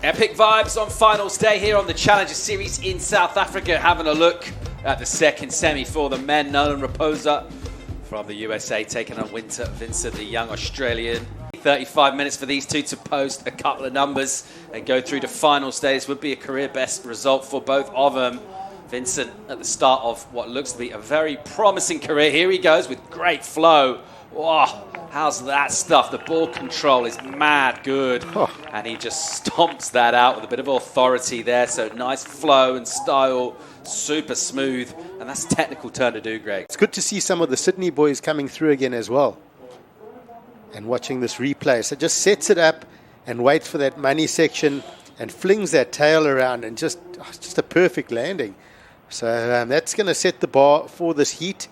Epic vibes on finals day here on the Challenger Series in South Africa. Having a look at the second semi for the men. Nolan Rapoza from the USA taking on Vincent, the young Australian. 35 minutes for these two to post a couple of numbers and go through to final stage. Would be a career best result for both of them. Vincent at the start of what looks to be a very promising career. Here he goes with great flow. Wow, how's that stuff? The ball control is mad good. And he just stomps that out with a bit of authority there. So nice flow and style, super smooth. And that's a technical turn to do, Greg. It's good to see some of the Sydney boys coming through again as well. And watching this replay. So just sets it up and waits for that money section and flings that tail around and just a perfect landing. So that's going to set the bar for this heat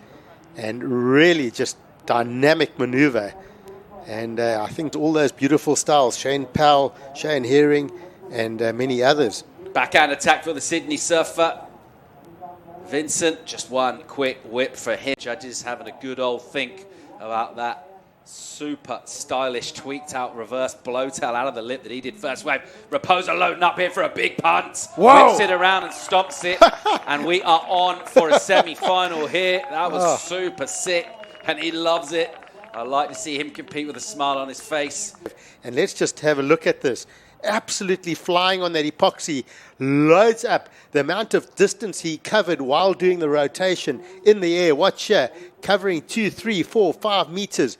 and really just dynamic maneuver. And I think all those beautiful styles, Shane Powell, Shane Herring, and many others. Backhand attack for the Sydney surfer. Vincent, just one quick whip for him. Judges having a good old think about that. Super stylish, tweaked out reverse blowtail out of the lip that he did first wave. Rapoza loading up here for a big punt. Whoa. Whips it around and stomps it. And we are on for a semi-final here. That was super sick, and he loves it. I like to see him compete with a smile on his face. And let's just have a look at this. Absolutely flying on that epoxy, loads up the amount of distance he covered while doing the rotation in the air. Watch here, covering 2, 3, 4, 5 meters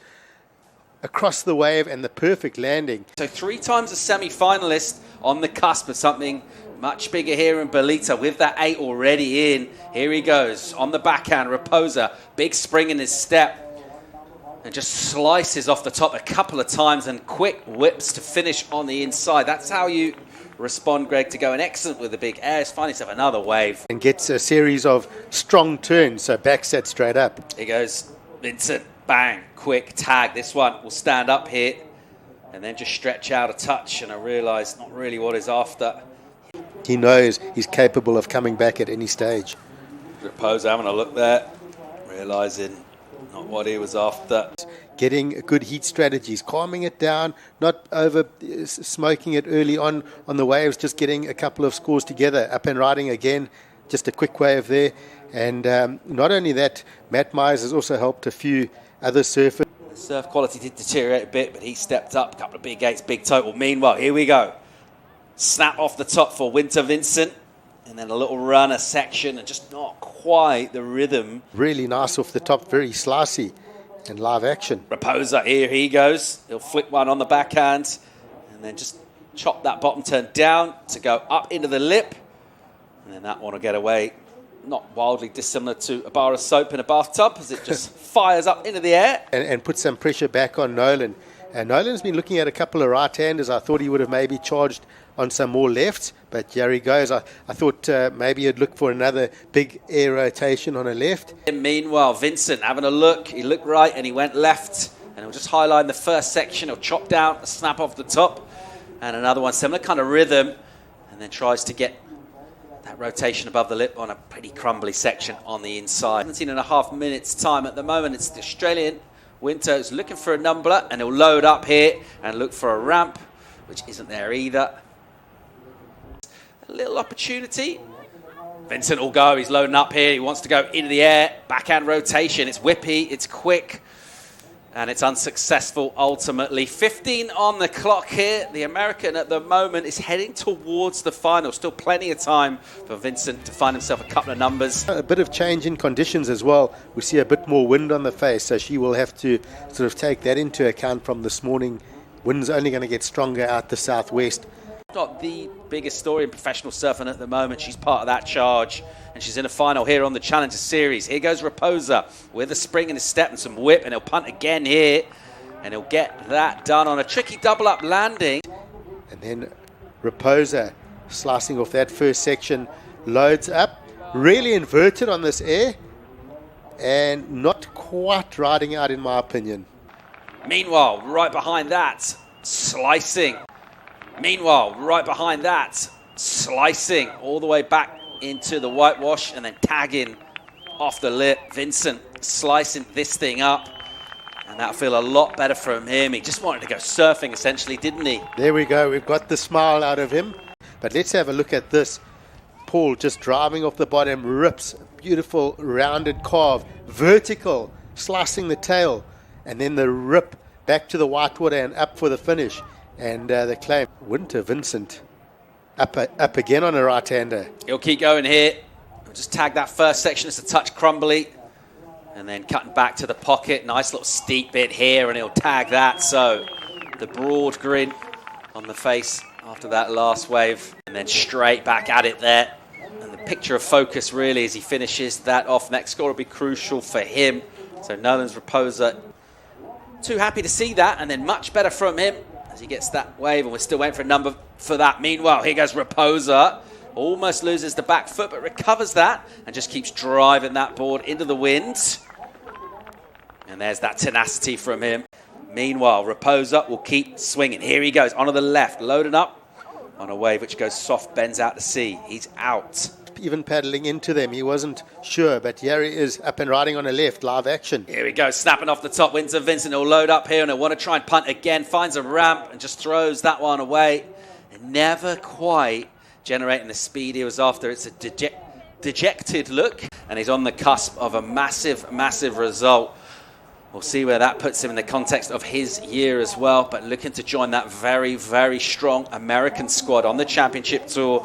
across the wave and the perfect landing. So 3 times a semi-finalist on the cusp of something much bigger here in Ballito with that 8 already in. Here he goes on the backhand. Rapoza, big spring in his step and just slices off the top a couple of times and quick whips to finish on the inside. That's how you respond, Greg, to going excellent with the big air. Just find yourself another wave. And gets a series of strong turns, so back set straight up. Here goes Vincent. Bang, quick tag. This one will stand up here and then just stretch out a touch. And I realise not really what he's after. He knows he's capable of coming back at any stage. Rapoza having a look there, realising not what he was after. Getting good heat strategies, calming it down, not over smoking it early on the waves, just getting a couple of scores together, up and riding again, just a quick wave there. And not only that, Matt Myers has also helped a few other surfers. The surf quality did deteriorate a bit, but he stepped up, a couple of big 8s, big total. Meanwhile, here we go. Snap off the top for Vincent. And then a little runner section and just not quite the rhythm. Really nice off the top, very slicey and live action. Rapoza, here he goes. He'll flick one on the backhand and then just chop that bottom turn down to go up into the lip. And then that one will get away. Not wildly dissimilar to a bar of soap in a bathtub as it just fires up into the air. And put some pressure back on Nolan. And Nolan's been looking at a couple of right-handers. I thought he would have maybe charged on some more lefts, but here he goes. I thought maybe he'd look for another big air rotation on a left. And meanwhile, Vincent having a look. He looked right and he went left. And he'll just highlight the first section. He'll chop down, a snap off the top. And another one, similar kind of rhythm. And then tries to get that rotation above the lip on a pretty crumbly section on the inside. 17.5 minutes time at the moment. It's the Australian Winter who's looking for a numbler, and he'll load up here and look for a ramp, which isn't there either. A little opportunity. Vincent will go. He's loading up here. He wants to go into the air. Backhand rotation. It's whippy. It's quick. And it's unsuccessful ultimately. 15 on the clock here. The American at the moment is heading towards the final. Still plenty of time for Vincent to find himself a couple of numbers. A bit of change in conditions as well. We see a bit more wind on the face, so she will have to sort of take that into account from this morning. Wind's only going to get stronger out the southwest. Not the biggest story in professional surfing at the moment. She's part of that charge, and she's in a final here on the Challenger Series. Here goes Rapoza with a spring in his step and some whip, and he'll punt again here, and he'll get that done on a tricky double-up landing. And then Rapoza slicing off that first section, loads up, really inverted on this air, and not quite riding out in my opinion. Meanwhile, right behind that, slicing. Meanwhile, right behind that, slicing all the way back into the whitewash and then tagging off the lip. Vincent slicing this thing up, and that'll feel a lot better from him. He just wanted to go surfing essentially, didn't he? There we go. We've got the smile out of him. But let's have a look at this. Paul just driving off the bottom, rips a beautiful rounded carve, vertical, slicing the tail, and then the rip back to the whitewater and up for the finish. And the claim, Winter Vincent up again on a right-hander. He'll keep going here. We'll just tag that first section. It's a touch crumbly. And then cutting back to the pocket. Nice little steep bit here, and he'll tag that. So the broad grin on the face after that last wave. And then straight back at it there. And the picture of focus really as he finishes that off. Next score will be crucial for him. So Nolan Rapoza, too happy to see that. And then much better from him as he gets that wave. And we're still waiting for a number for that. Meanwhile, here goes Rapoza. Almost loses the back foot, but recovers that. And just keeps driving that board into the wind. And there's that tenacity from him. Meanwhile, Rapoza will keep swinging. Here he goes, onto the left, loading up on a wave which goes soft, bends out to sea. He's out. Even paddling into them, he wasn't sure, but here he is, up and riding on a left, live action. Here he goes, snapping off the top. Vincent will load up here, and he'll want to try and punt again. Finds a ramp and just throws that one away. And never quite generating the speed he was after. It's a dejected look, and he's on the cusp of a massive, massive result. We'll see where that puts him in the context of his year as well, but looking to join that very, very strong American squad on the championship tour.